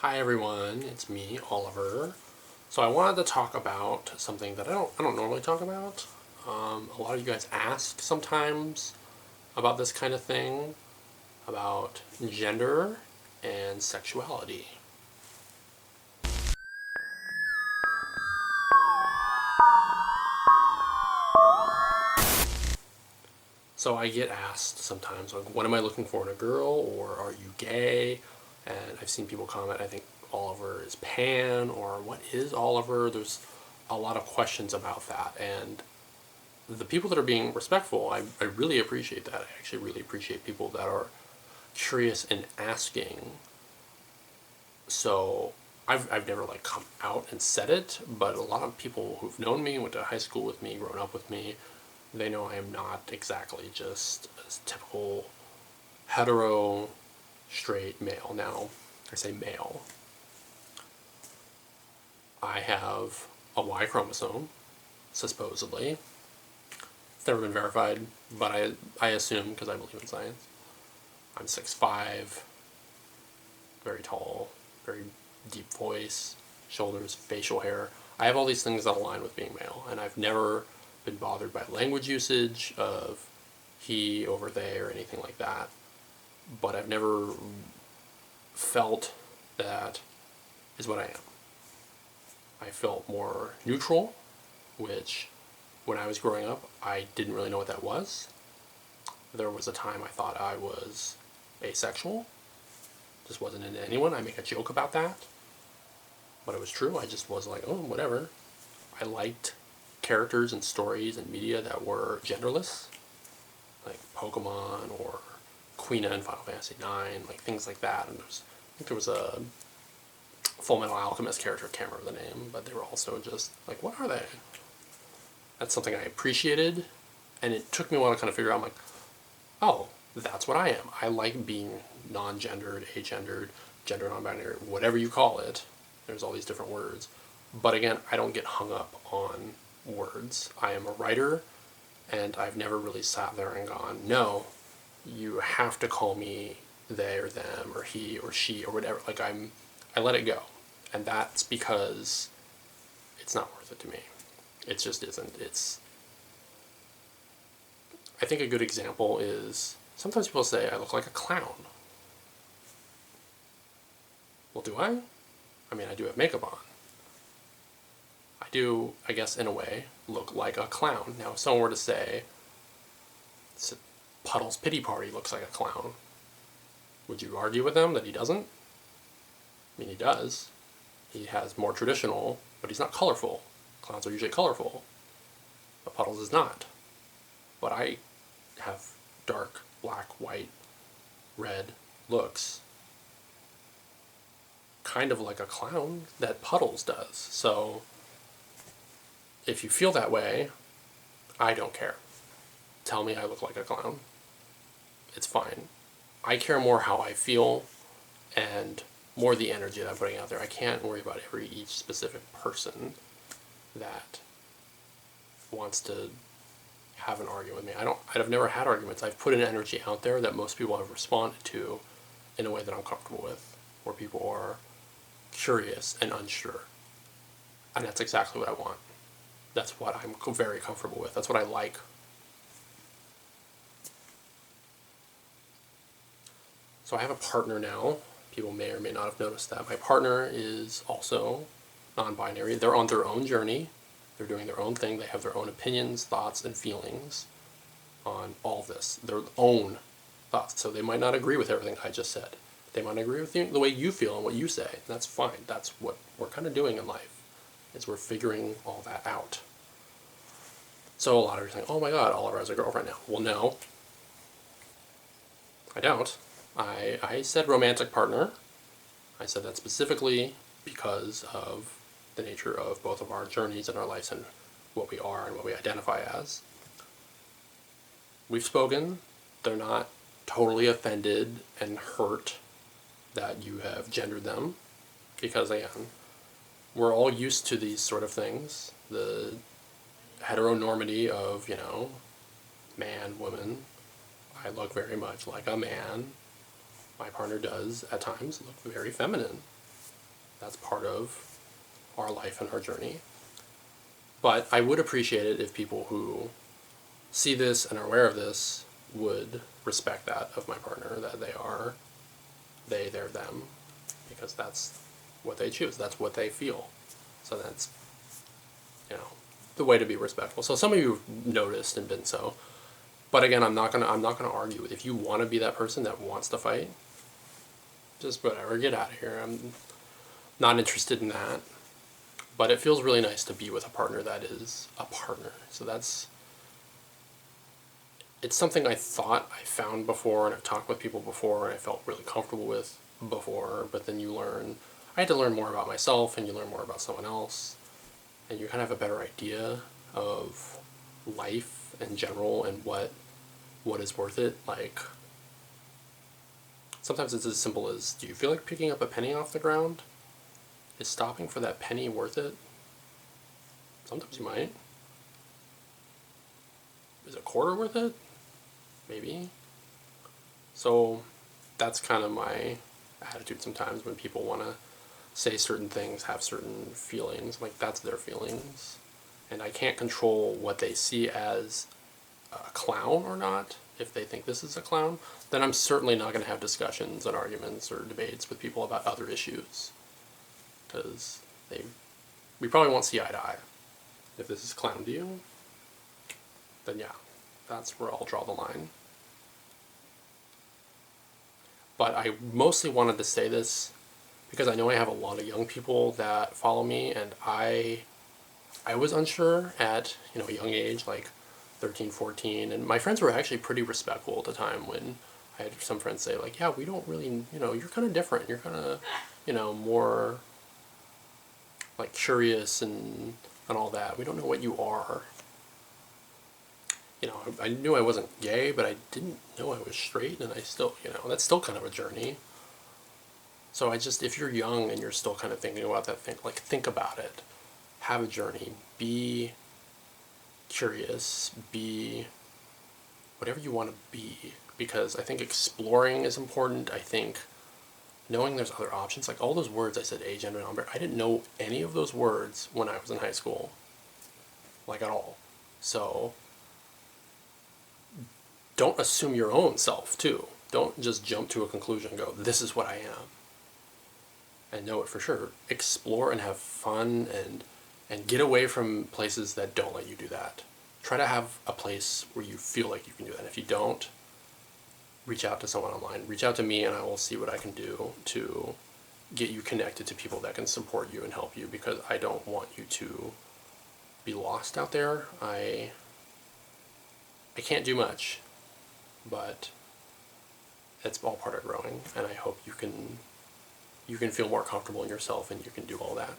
Hi everyone, it's me, Oliver. So I wanted to talk about something that I don't normally talk about. A lot of you guys ask sometimes about this kind of thing, about gender and sexuality. So I get asked sometimes, like, what am I looking for in a girl, or are you gay? And I've seen people comment, I think Oliver is pan, or what is Oliver? There's a lot of questions about that, and the people that are being respectful, I really appreciate that. I actually really appreciate people that are curious and asking. So I've never like come out and said it, but a lot of people who've known me, went to high school with me, grown up with me, they know I am not exactly just a typical hetero straight male. Now, I say male. I have a Y chromosome, supposedly. It's never been verified, but I assume because I believe in science. I'm 6'5", very tall, very deep voice, shoulders, facial hair. I have all these things that align with being male, and I've never been bothered by language usage of he over they or anything like that. But I've never felt that is what I am. I felt more neutral, which when I was growing up, I didn't really know what that was. There was a time I thought I was asexual, just wasn't into anyone. I make a joke about that, but it was true. I just was like, oh, whatever. I liked characters and stories and media that were genderless, like Pokemon or Quina in Final Fantasy IX, like things like that. And I think there was a Full Metal Alchemist character, I can't remember the name, but they were also just like, what are they? That's something I appreciated, and it took me a while to kind of figure out, I'm like, oh, that's what I am. I like being non-gendered, agendered, gender non-binary, whatever you call it. There's all these different words. But again, I don't get hung up on words. I am a writer, and I've never really sat there and gone, no, you have to call me they or them or he or she or whatever. Like I let it go. And that's because it's not worth it to me. It just isn't. I think a good example is sometimes people say I look like a clown. Well, do I? I mean, I do have makeup on. I do, I guess, in a way, look like a clown. Now, if someone were to say, Puddle's Pity Party looks like a clown, would you argue with them that he doesn't? I mean, he does. He has more traditional, but he's not colorful. Clowns are usually colorful, but Puddles is not. But I have dark, black, white, red looks, kind of like a clown that Puddles does. So if you feel that way, I don't care. Tell me I look like a clown. It's fine. I care more how I feel and more the energy that I'm putting out there. I can't worry about each specific person that wants to have an argument with me. I've never had arguments. I've put an energy out there that most people have responded to in a way that I'm comfortable with, where people are curious and unsure. And that's exactly what I want. That's what I'm very comfortable with. That's what I like. So I have a partner now. People may or may not have noticed that. My partner is also non-binary. They're on their own journey. They're doing their own thing. They have their own opinions, thoughts, and feelings on all this. Their own thoughts. So they might not agree with everything I just said. They might agree with the way you feel and what you say. That's fine. That's what we're kind of doing in life, is we're figuring all that out. So a lot of you are saying, oh my god, Oliver has a girlfriend now. Well, no. I don't. I said romantic partner. I said that specifically because of the nature of both of our journeys in our lives and what we are and what we identify as. We've spoken. They're not totally offended and hurt that you have gendered them, because again, we're all used to these sort of things. The heteronormity of, man, woman. I look very much like a man. My partner does, at times, look very feminine. That's part of our life and our journey. But I would appreciate it if people who see this and are aware of this would respect that of my partner, that they are they, they're them, because that's what they choose. That's what they feel. So that's, the way to be respectful. So some of you have noticed and been so. But again, I'm not gonna argue. If you want to be that person that wants to fight, just whatever, get out of here. I'm not interested in that. But it feels really nice to be with a partner that is a partner. So it's something I thought I found before, and I've talked with people before, and I felt really comfortable with before. But then I had to learn more about myself, and you learn more about someone else, and you kind of have a better idea of life in general and what is worth it. Like, sometimes it's as simple as, do you feel like picking up a penny off the ground? Is stopping for that penny worth it? Sometimes you might. Is a quarter worth it? Maybe. So that's kind of my attitude sometimes when people want to say certain things, have certain feelings. Like, that's their feelings. And I can't control what they see as a clown or not. If they think this is a clown, then I'm certainly not going to have discussions and arguments or debates with people about other issues. Because we probably won't see eye to eye. If this is clown to you, then yeah, that's where I'll draw the line. But I mostly wanted to say this because I know I have a lot of young people that follow me, and I was unsure at a young age, like 13, 14, and my friends were actually pretty respectful at the time when I had some friends say, like, yeah, we don't really, you're kind of different. You're kind of, more like curious and all that. We don't know what you are. I knew I wasn't gay, but I didn't know I was straight, and I still, that's still kind of a journey. So if you're young and you're still kind of thinking about that thing, like, think about it. Have a journey. Be curious. Be whatever you want to be. Because I think exploring is important. I think knowing there's other options. Like, all those words I said, agender, non-binary, I didn't know any of those words when I was in high school. Like, at all. So don't assume your own self, too. Don't just jump to a conclusion and go, this is what I am. And know it for sure. Explore and have fun and get away from places that don't let you do that. Try to have a place where you feel like you can do that. If you don't, reach out to someone online. Reach out to me, and I will see what I can do to get you connected to people that can support you and help you, because I don't want you to be lost out there. I can't do much, but it's all part of growing, and I hope you can feel more comfortable in yourself and you can do all that.